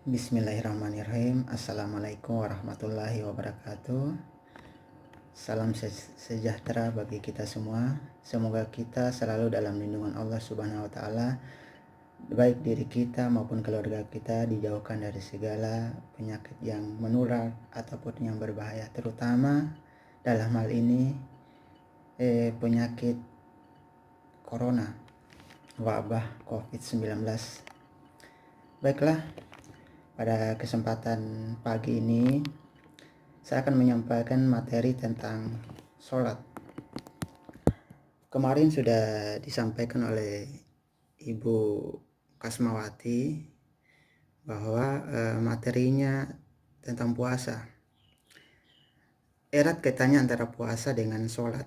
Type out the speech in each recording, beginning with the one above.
Bismillahirrahmanirrahim. Assalamualaikum warahmatullahi wabarakatuh. Salam sejahtera bagi kita semua. Semoga kita selalu dalam lindungan Allah Subhanahu wa taala, baik diri kita maupun keluarga kita dijauhkan dari segala penyakit yang menular ataupun yang berbahaya, terutama dalam hal ini penyakit corona, wabah COVID-19. Baiklah, pada kesempatan pagi ini saya akan menyampaikan materi tentang sholat. Kemarin sudah disampaikan oleh Ibu Kasmawati bahwa materinya tentang puasa. Erat kaitannya antara puasa dengan sholat.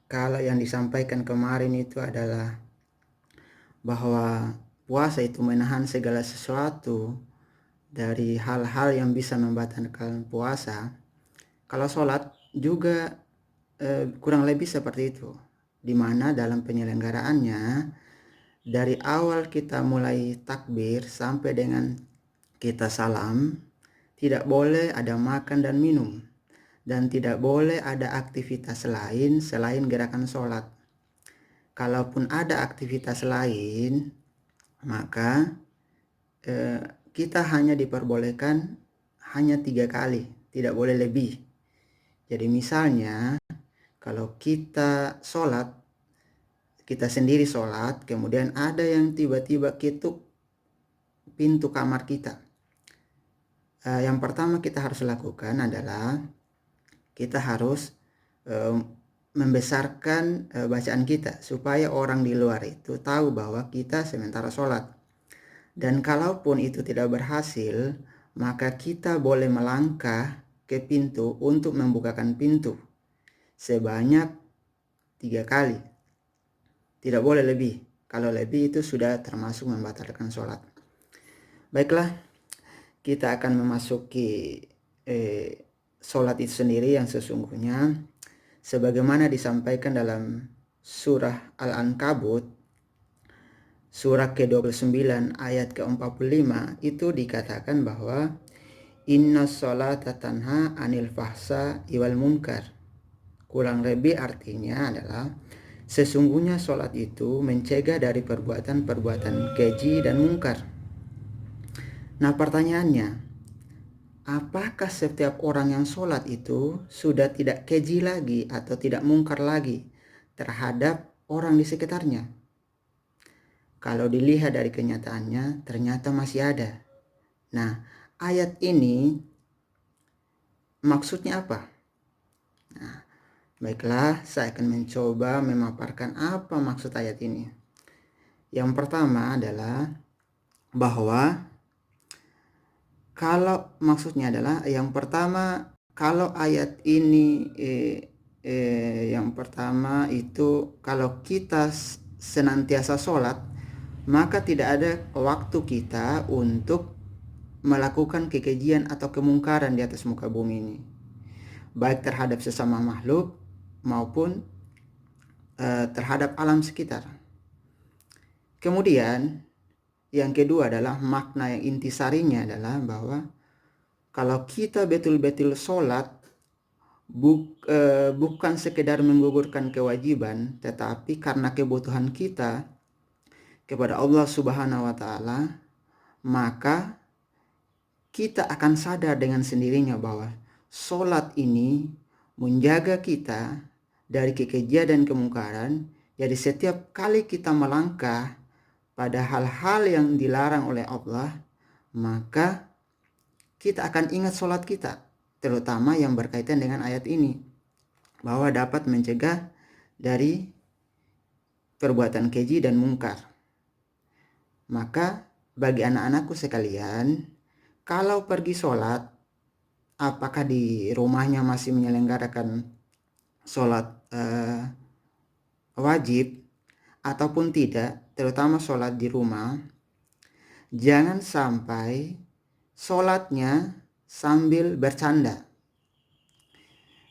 Kalau yang disampaikan kemarin itu adalah bahwa puasa itu menahan segala sesuatu dari hal-hal yang bisa membatalkan puasa. Kalau sholat juga kurang lebih seperti itu, di mana dalam penyelenggaraannya dari awal kita mulai takbir sampai dengan kita salam tidak boleh ada makan dan minum, dan tidak boleh ada aktivitas lain selain gerakan sholat. Kalaupun ada aktivitas lain, maka kita hanya diperbolehkan hanya 3 kali, tidak boleh lebih. Jadi misalnya kalau kita sholat, kita sendiri sholat, kemudian ada yang tiba-tiba ketuk pintu kamar kita. Yang pertama kita harus lakukan adalah kita harus membesarkan bacaan kita supaya orang di luar itu tahu bahwa kita sementara sholat. Dan kalaupun itu tidak berhasil, maka kita boleh melangkah ke pintu untuk membukakan pintu sebanyak 3 kali. Tidak boleh lebih. Kalau lebih itu sudah termasuk membatalkan sholat. Baiklah, kita akan memasuki sholat itu sendiri yang sesungguhnya sebagaimana disampaikan dalam surah Al-Ankabut surah ke-29 ayat ke-45 itu dikatakan bahwa inna sholata tanha anil fahsa iwal munkar. Kurang lebih artinya adalah sesungguhnya sholat itu mencegah dari perbuatan-perbuatan keji dan mungkar. Nah, pertanyaannya, apakah setiap orang yang sholat itu sudah tidak keji lagi atau tidak mungkar lagi terhadap orang di sekitarnya? Kalau dilihat dari kenyataannya, ternyata masih ada. Nah, ayat ini maksudnya apa? Nah, baiklah, saya akan mencoba memaparkan apa maksud ayat ini. Yang pertama adalah bahwa kalau maksudnya adalah yang pertama, kalau ayat ini yang pertama itu kalau kita senantiasa sholat, maka tidak ada waktu kita untuk melakukan kekejian atau kemungkaran di atas muka bumi ini, baik terhadap sesama makhluk maupun terhadap alam sekitar. Kemudian yang kedua adalah makna yang intisarinya adalah bahwa kalau kita betul-betul sholat bukan sekedar menggugurkan kewajiban, tetapi karena kebutuhan kita kepada Allah Subhanahu wa taala, maka kita akan sadar dengan sendirinya bahwa sholat ini menjaga kita dari kekejian dan kemungkaran. Jadi setiap kali kita melangkah pada hal-hal yang dilarang oleh Allah, maka kita akan ingat sholat kita, terutama yang berkaitan dengan ayat ini, bahwa dapat mencegah dari perbuatan keji dan mungkar. Maka bagi anak-anakku sekalian, kalau pergi sholat, apakah di rumahnya masih menyelenggarakan sholat wajib ataupun tidak, terutama sholat di rumah, jangan sampai sholatnya sambil bercanda.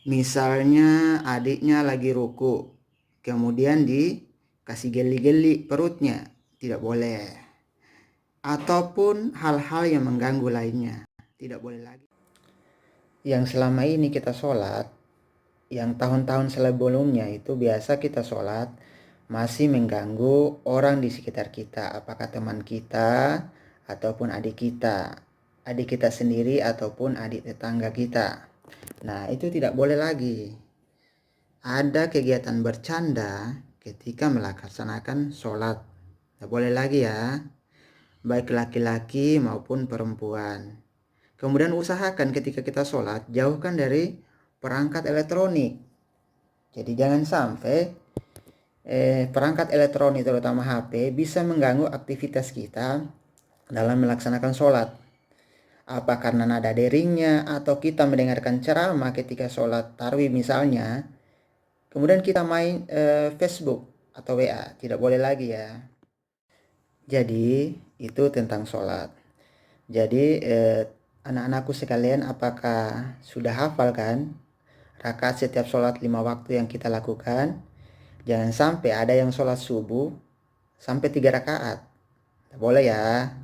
Misalnya adiknya lagi ruku, kemudian dikasih geli-geli perutnya, tidak boleh. ataupun hal-hal yang mengganggu lainnya. Tidak boleh lagi. Yang selama ini kita sholat, yang tahun-tahun sebelumnya itu biasa kita sholat, masih mengganggu orang di sekitar kita, apakah teman kita ataupun adik kita sendiri ataupun adik tetangga kita. Nah, itu tidak boleh lagi. Ada kegiatan bercanda ketika melaksanakan sholat. Tidak boleh lagi ya, baik laki-laki maupun perempuan. Kemudian usahakan ketika kita sholat, jauhkan dari perangkat elektronik. Jadi jangan sampai perangkat elektronik terutama HP bisa mengganggu aktivitas kita dalam melaksanakan sholat. Apa karena nada deringnya atau kita mendengarkan ceramah ketika sholat tarawih misalnya, kemudian kita main Facebook atau WA, tidak boleh lagi ya. Jadi itu tentang sholat. Jadi anak-anakku sekalian, apakah sudah hafal kan rakaat setiap sholat 5 waktu yang kita lakukan? Jangan sampai ada yang sholat subuh sampai 3 rakaat. Boleh ya.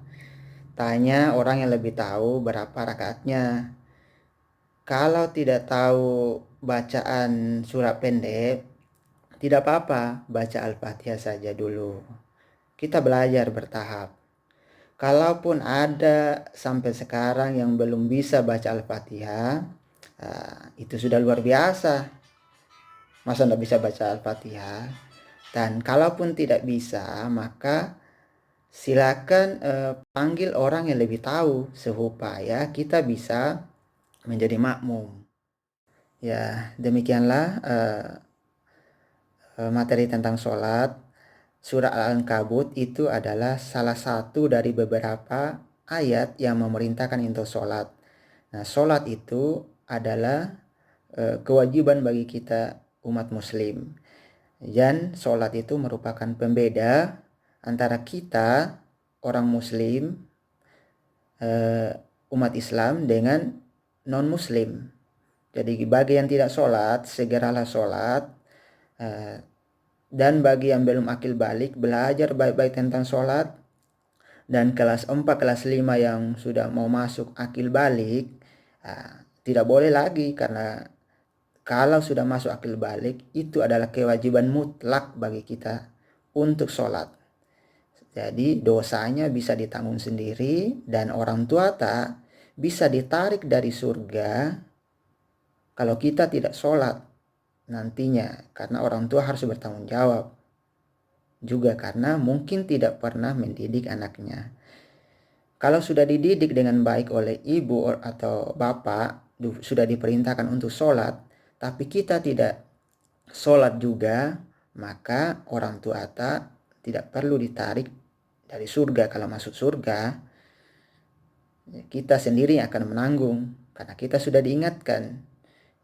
Tanya orang yang lebih tahu berapa rakaatnya. Kalau tidak tahu bacaan surat pendek, tidak apa-apa, baca Al-Fatihah saja dulu. Kita belajar bertahap. Kalaupun ada sampai sekarang yang belum bisa baca Al-Fatihah, itu sudah luar biasa. Masa tidak bisa baca Al-Fatihah? Dan kalaupun tidak bisa, maka silakan panggil orang yang lebih tahu supaya kita bisa menjadi makmum. Ya, demikianlah materi tentang sholat. Surah Al-Ankabut itu adalah salah satu dari beberapa ayat yang memerintahkan untuk sholat. Nah, sholat itu adalah kewajiban bagi kita umat muslim. Dan sholat itu merupakan pembeda antara kita, orang muslim, umat Islam dengan non-muslim. Jadi bagi yang tidak sholat, segeralah sholat. Dan bagi yang belum akil balik, belajar baik-baik tentang sholat. Dan kelas 4, kelas 5 yang sudah mau masuk akil balik, tidak boleh lagi, karena kalau sudah masuk akil balik, itu adalah kewajiban mutlak bagi kita untuk sholat. Jadi dosanya bisa ditanggung sendiri, dan orang tua tak bisa ditarik dari surga kalau kita tidak sholat nantinya, karena orang tua harus bertanggung jawab juga karena mungkin tidak pernah mendidik anaknya. Kalau sudah dididik dengan baik oleh ibu atau bapak, sudah diperintahkan untuk sholat, tapi kita tidak sholat juga, maka orang tua tidak perlu ditarik dari surga. Kalau masuk surga, kita sendiri yang akan menanggung karena kita sudah diingatkan.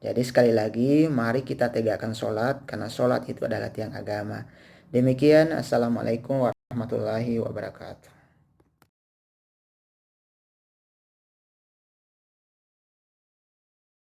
Jadi sekali lagi, mari kita tegakkan sholat, karena sholat itu adalah tiang agama. Demikian, Assalamualaikum warahmatullahi wabarakatuh.